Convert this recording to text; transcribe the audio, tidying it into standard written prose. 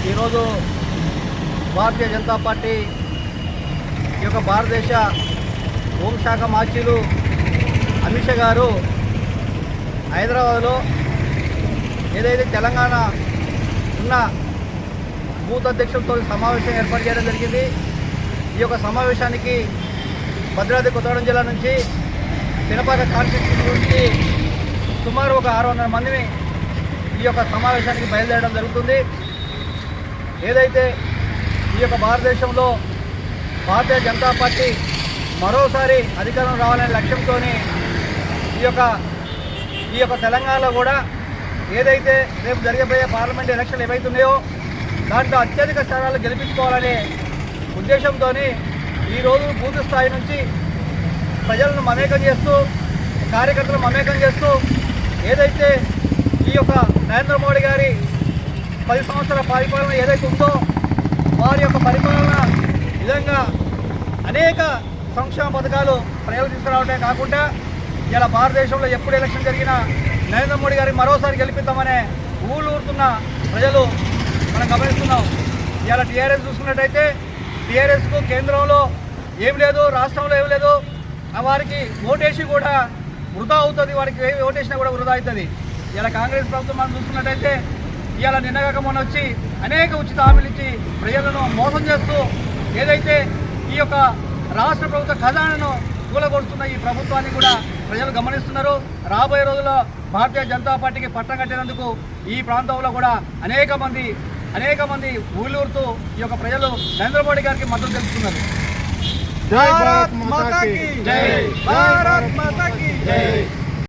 ఈరోజు భారతీయ జనతా పార్టీ ఈ యొక్క భారతదేశ హోంశాఖ మార్చీలు అమిత్ షా గారు హైదరాబాద్లో ఏదైతే తెలంగాణ ఉన్న బూత్ అధ్యక్షులతో సమావేశం ఏర్పాటు చేయడం జరిగింది. ఈ యొక్క సమావేశానికి భద్రాద్రి కొత్తగూడెం జిల్లా నుంచి పినపాక కాన్స్టిట్యూన్సీ నుంచి సుమారు ఒక 600 మందిని ఈ యొక్క సమావేశానికి బయలుదేరడం జరుగుతుంది. ఏదైతే ఈ యొక్క భారతదేశంలో భారతీయ జనతా పార్టీ మరోసారి అధికారం రావాలనే లక్ష్యంతో ఈ యొక్క తెలంగాణలో కూడా ఏదైతే రేపు జరగబోయే పార్లమెంట్ ఎలక్షన్లు ఏవైతున్నాయో దాంట్లో అత్యధిక స్థానాలు గెలిపించుకోవాలనే ఉద్దేశంతో ఈరోజు బూత్ స్థాయి నుంచి ప్రజలను మమేకం చేస్తూ కార్యకర్తలను మమేకం చేస్తూ ఏదైతే ఈ యొక్క నరేంద్ర మోడీ గారి 10 సంవత్సరాల పరిపాలన ఏదైతే ఉందో వారి యొక్క పరిపాలన విధంగా అనేక సంక్షేమ పథకాలు ప్రజలు తీసుకురావడమే కాకుండా ఇలా భారతదేశంలో ఎప్పుడు ఎలక్షన్ జరిగినా నరేంద్ర మోడీ గారికి మరోసారి గెలిపిద్దామనే ఊళ్ళూరుతున్న ప్రజలు మనం గమనిస్తున్నాం. ఇలా టీఆర్ఎస్ చూసుకున్నట్టయితే టీఆర్ఎస్కు కేంద్రంలో ఏం లేదు, రాష్ట్రంలో ఏం లేదు, వారికి ఓటేసి కూడా వృధా అవుతుంది, వారికి ఓటేసినా కూడా వృధా అవుతుంది. ఇలా కాంగ్రెస్ ప్రభుత్వం మనం చూసుకున్నట్టయితే ఇలా నిన్నగాక మొన్న వచ్చి అనేక ఉచిత హామీలు ఇచ్చి ప్రజలను మోసం చేస్తూ ఏదైతే ఈ యొక్క రాష్ట్ర ప్రభుత్వ ఖజానాను కూలగొడుతున్న ఈ ప్రభుత్వాన్ని కూడా ప్రజలు గమనిస్తున్నారు. రాబోయే రోజుల్లో భారతీయ జనతా పార్టీకి పట్టం కట్టినందుకు ఈ ప్రాంతంలో కూడా అనేక మంది ఊళ్ళూరుతూ ఈ యొక్క ప్రజలు నరేంద్ర మోడీ గారికి మద్దతు తెలుపుతున్నారు. భారత్ మాతా కీ జై, భారత్ మాతా కీ జై.